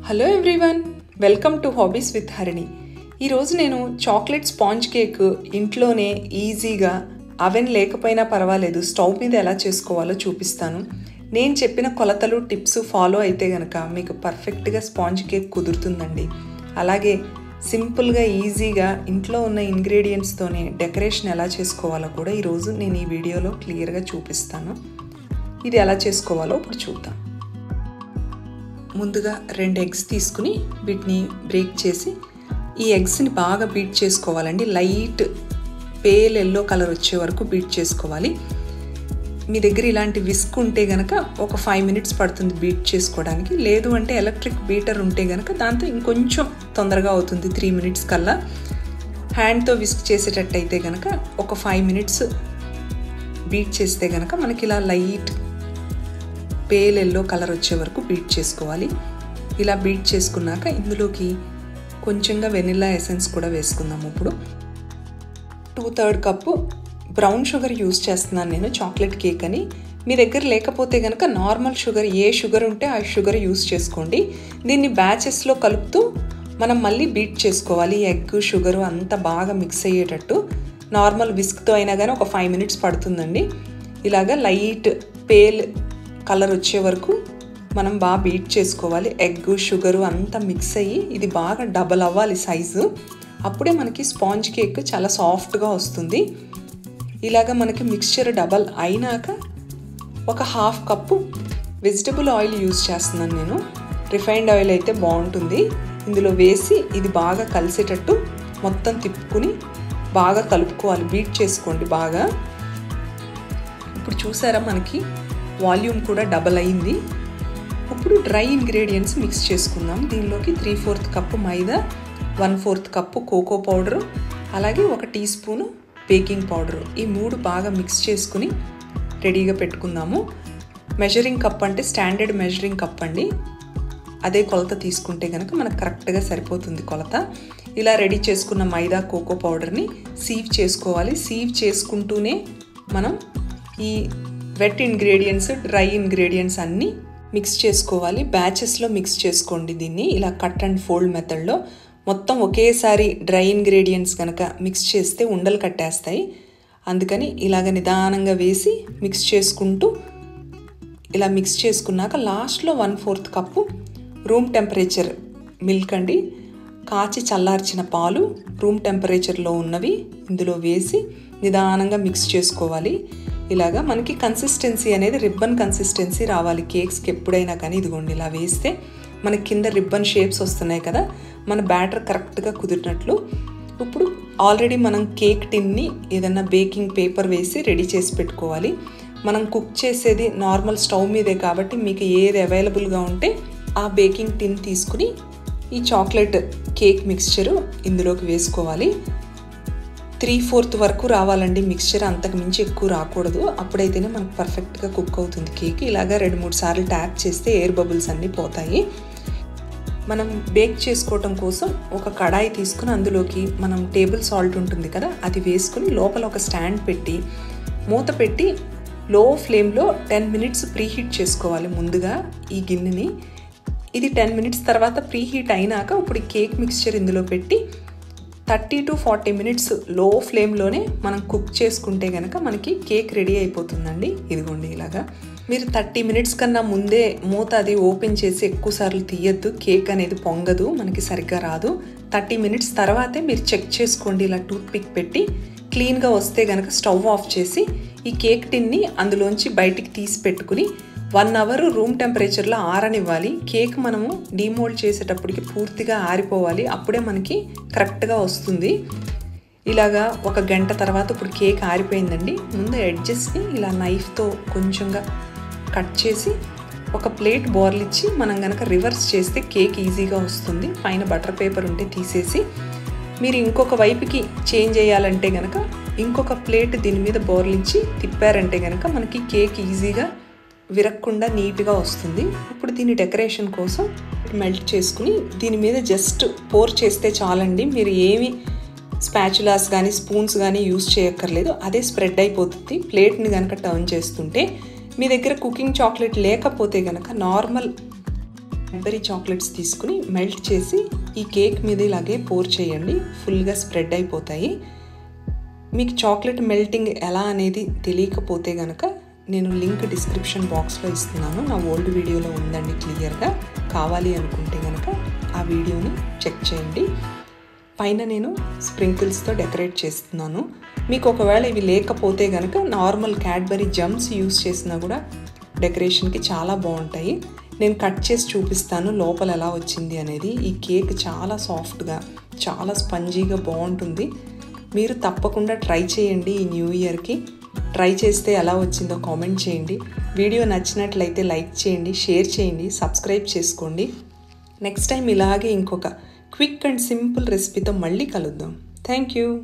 Hello everyone, welcome to hobbies with Harini. ఈరోజు నేను chocolate sponge cake ఇంట్లోనే ఈజీగా అవెన్ లేకపోయినా పర్వాలేదు స్టవ్ మీద ఎలా చేసుకోవాలో చూపిస్తాను. నేను చెప్పిన కొలతలు టిప్స్ ఫాలో అయితే కనుక మీకు పర్ఫెక్ట్గా స్పాంజ్ కేక్ కుదురుతుందండి. అలాగే సింపుల్గా ఈజీగా ఇంట్లో ఉన్న ఇంగ్రీడియంట్స్తోనే డెకరేషన్ ఎలా చేసుకోవాలో కూడా ఈరోజు నేను ఈ వీడియోలో క్లియర్గా చూపిస్తాను. ఇది ఎలా చేసుకోవాలో ఇప్పుడు చూద్దాం. ముందుగా 2 ఎగ్స్ తీసుకుని వీటిని బ్రేక్ చేసి ఈ ఎగ్స్ని బాగా బీట్ చేసుకోవాలండి. లైట్ పేల్ ఎల్లో కలర్ వచ్చే వరకు బీట్ చేసుకోవాలి. మీ దగ్గర ఇలాంటి విస్క్ ఉంటే కనుక ఒక 5 minutes పడుతుంది బీట్ చేసుకోవడానికి. లేదు అంటే ఎలక్ట్రిక్ బీటర్ ఉంటే కనుక దాంతో ఇంకొంచెం తొందరగా అవుతుంది, 3 minutes కల్లా. హ్యాండ్తో విస్క్ చేసేటట్టయితే కనుక ఒక 5 minutes బీట్ చేస్తే కనుక మనకి ఇలా లైట్ పేల్ ఎల్లో కలర్ వచ్చే వరకు బీట్ చేసుకోవాలి. ఇలా బీట్ చేసుకున్నాక ఇందులోకి కొంచెంగా వెనిల్లా ఎసెన్స్ కూడా వేసుకుందాము. ఇప్పుడు 2/3 కప్పు బ్రౌన్ షుగర్ యూస్ చేస్తున్నాను నేను చాక్లెట్ కేక్ అని. మీ దగ్గర లేకపోతే కనుక నార్మల్ షుగర్, ఏ షుగర్ ఉంటే ఆ షుగర్ యూస్ చేసుకోండి. దీన్ని బ్యాచెస్లో కలుపుతూ మనం మళ్ళీ బీట్ చేసుకోవాలి. ఎగ్ షుగరు అంతా బాగా మిక్స్ అయ్యేటట్టు. నార్మల్ విస్క్తో అయినా కానీ ఒక 5 minutes పడుతుందండి. ఇలాగా లైట్ పేల్ కలర్ వచ్చే వరకు మనం బాగా బీట్ చేసుకోవాలి. ఎగ్ షుగరు అంతా మిక్స్ అయ్యి ఇది బాగా డబల్ అవ్వాలి సైజు. అప్పుడే మనకి స్పాంజ్ కేక్ చాలా సాఫ్ట్గా వస్తుంది. ఇలాగ మనకి మిక్స్చర్ డబల్ అయినాక ఒక 1/2 కప్పు వెజిటబుల్ ఆయిల్ యూజ్ చేస్తున్నాను నేను. రిఫైన్డ్ ఆయిల్ అయితే బాగుంటుంది. ఇందులో వేసి ఇది బాగా కలిసేటట్టు మొత్తం తిప్పుకుని బాగా కలుపుకోవాలి. బీట్ చేసుకోండి బాగా. ఇప్పుడు చూసారా మనకి వాల్యూమ్ కూడా డబల్ అయింది. ఇప్పుడు డ్రై ఇంగ్రీడియంట్స్ మిక్స్ చేసుకుందాం. దీనిలోకి 3/4 కప్పు మైదా, 1/4 కప్పు కోకో పౌడరు, అలాగే 1 టీ స్పూను బేకింగ్ పౌడరు, ఈ 3 బాగా మిక్స్ చేసుకుని రెడీగా పెట్టుకుందాము. మెజరింగ్ కప్ అంటే స్టాండర్డ్ మెజరింగ్ కప్ అండి. అదే కొలత తీసుకుంటే కనుక మనకు కరెక్ట్గా సరిపోతుంది కొలత. ఇలా రెడీ చేసుకున్న మైదా కోకో పౌడర్ని సీవ్ చేసుకోవాలి. సీవ్ చేసుకుంటూనే మనం ఈ వెట్ ఇంగ్రీడియంట్స్, డ్రై ఇంగ్రీడియంట్స్ అన్నీ మిక్స్ చేసుకోవాలి. బ్యాచెస్లో మిక్స్ చేసుకోండి దీన్ని. ఇలా కట్ అండ్ ఫోల్డ్ మెథడ్లో మొత్తం ఒకేసారి డ్రై ఇంగ్రీడియంట్స్ కనుక మిక్స్ చేస్తే ఉండలు కట్టేస్తాయి. అందుకని ఇలాగ నిదానంగా వేసి మిక్స్ చేసుకుంటూ ఇలా మిక్స్ చేసుకున్నాక లాస్ట్లో 1/4 కప్పు రూమ్ టెంపరేచర్ మిల్క్ అండి. కాచి చల్లార్చిన పాలు రూమ్ టెంపరేచర్లో ఉన్నవి ఇందులో వేసి నిదానంగా మిక్స్ చేసుకోవాలి. ఇలాగా మనకి కన్సిస్టెన్సీ అనేది రిబ్బన్ కన్సిస్టెన్సీ రావాలి కేక్స్కి ఎప్పుడైనా కానీ. ఇదిగోండి ఇలా వేస్తే మనకి కింద రిబ్బన్ షేప్స్ వస్తున్నాయి కదా, మన బ్యాటర్ కరెక్ట్గా కుదిరినట్లు. ఇప్పుడు ఆల్రెడీ మనం కేక్ టిన్ని ఏదన్నా బేకింగ్ పేపర్ వేసి రెడీ చేసి పెట్టుకోవాలి. మనం కుక్ చేసేది నార్మల్ స్టవ్ మీదే కాబట్టి మీకు ఏది అవైలబుల్గా ఉంటే ఆ బేకింగ్ టిన్ తీసుకుని ఈ చాక్లెట్ కేక్ మిక్స్చరు ఇందులోకి వేసుకోవాలి. 3/4 వరకు రావాలండి మిక్స్చర్, అంతకు మించి ఎక్కువ రాకూడదు. అప్పుడైతేనే మనకు పర్ఫెక్ట్గా కుక్ అవుతుంది కేక్. ఇలాగా 2-3 సార్లు ట్యాప్ చేస్తే ఎయిర్ బబుల్స్ అన్నీ పోతాయి. మనం బేక్ చేసుకోవటం కోసం ఒక కడాయి తీసుకుని అందులోకి మనం టేబుల్ సాల్ట్ ఉంటుంది కదా, అది వేసుకుని లోపల ఒక స్టాండ్ పెట్టి మూత పెట్టి లో ఫ్లేమ్లో 10 minutes ప్రీహీట్ చేసుకోవాలి ముందుగా ఈ గిన్నెని. ఇది 10 minutes తర్వాత ప్రీహీట్ అయినాక ఇప్పుడు కేక్ మిక్స్చర్ ఇందులో పెట్టి 30 to 40 minutes లో ఫ్లేమ్లోనే మనం కుక్ చేసుకుంటే కనుక మనకి కేక్ రెడీ అయిపోతుందండి. ఇదిగోండి ఇలాగా. మీరు 30 minutes కన్నా ముందే మూత అది ఓపెన్ చేసి ఎక్కువసార్లు తీయద్దు, కేక్ అనేది పొంగదు, మనకి సరిగ్గా రాదు. 30 minutes తర్వాతే మీరు చెక్ చేసుకోండి. ఇలా టూత్ పిక్ పెట్టి క్లీన్గా వస్తే కనుక స్టవ్ ఆఫ్ చేసి ఈ కేక్ టిన్ని అందులోంచి బయటికి తీసి పెట్టుకుని 1 hour రూమ్ టెంపరేచర్లో ఆరనివ్వాలి. కేక్ మనము డీమోల్డ్ చేసేటప్పటికి పూర్తిగా ఆరిపోవాలి, అప్పుడే మనకి కరెక్ట్గా వస్తుంది. ఇలాగా 1 గంట తర్వాత ఇప్పుడు కేక్ ఆరిపోయిందండి. ముందు ఎడ్జెస్ని ఇలా నైఫ్తో కొంచెంగా కట్ చేసి ఒక ప్లేట్ బోర్లిచ్చి మనం కనుక రివర్స్ చేస్తే కేక్ ఈజీగా వస్తుంది. పైన బటర్ పేపర్ ఉంటే తీసేసి మీరు ఇంకొక వైపుకి చేంజ్ చేయాలంటే కనుక ఇంకొక ప్లేట్ దీని మీద బోర్లించి తిప్పారంటే కనుక మనకి కేక్ ఈజీగా విరక్కుండా నీట్గా వస్తుంది. ఇప్పుడు దీని డెకరేషన్ కోసం మెల్ట్ చేసుకుని దీని మీద జస్ట్ పోర్ చేస్తే చాలండి. మీరు ఏమి స్పాచులాస్ కానీ స్పూన్స్ కానీ యూజ్ చేయక్కర్లేదు, అదే స్ప్రెడ్ అయిపోతుంది. ప్లేట్ని కనుక టర్న్ చేస్తుంటే మీ దగ్గర కుకింగ్ చాక్లెట్ లేకపోతే కనుక నార్మల్ క్యాడ్బరీ చాక్లెట్స్ తీసుకుని మెల్ట్ చేసి ఈ కేక్ మీద ఇలాగే పోర్ చేయండి. ఫుల్గా స్ప్రెడ్ అయిపోతాయి. మీకు చాక్లెట్ మెల్టింగ్ ఎలా అనేది తెలియకపోతే కనుక నేను లింక్ డిస్క్రిప్షన్ బాక్స్లో ఇస్తున్నాను. నా ఓల్డ్ వీడియోలో ఉందండి క్లియర్గా. కావాలి అనుకుంటే కనుక ఆ వీడియోని చెక్ చేయండి. పైన నేను స్ప్రింకిల్స్తో డెకరేట్ చేస్తున్నాను. మీకు ఒకవేళ ఇవి లేకపోతే కనుక నార్మల్ క్యాడ్బరీ జమ్స్ యూస్ చేసినా కూడా డెకరేషన్కి చాలా బాగుంటాయి. నేను కట్ చేసి చూపిస్తాను లోపల ఎలా వచ్చింది అనేది. ఈ కేక్ చాలా సాఫ్ట్గా, చాలా స్పంజీగా బాగుంటుంది. మీరు తప్పకుండా ట్రై చేయండి. ఈ న్యూ ఇయర్కి ట్రై చేస్తే ఎలా వచ్చిందో కామెంట్ చేయండి. వీడియో నచ్చినట్లయితే లైక్ చేయండి, షేర్ చేయండి, సబ్స్క్రైబ్ చేసుకోండి. నెక్స్ట్ టైం ఇలాగే ఇంకొక క్విక్ అండ్ సింపుల్ రెసిపీతో మళ్ళీ కలుద్దాం. Thank you.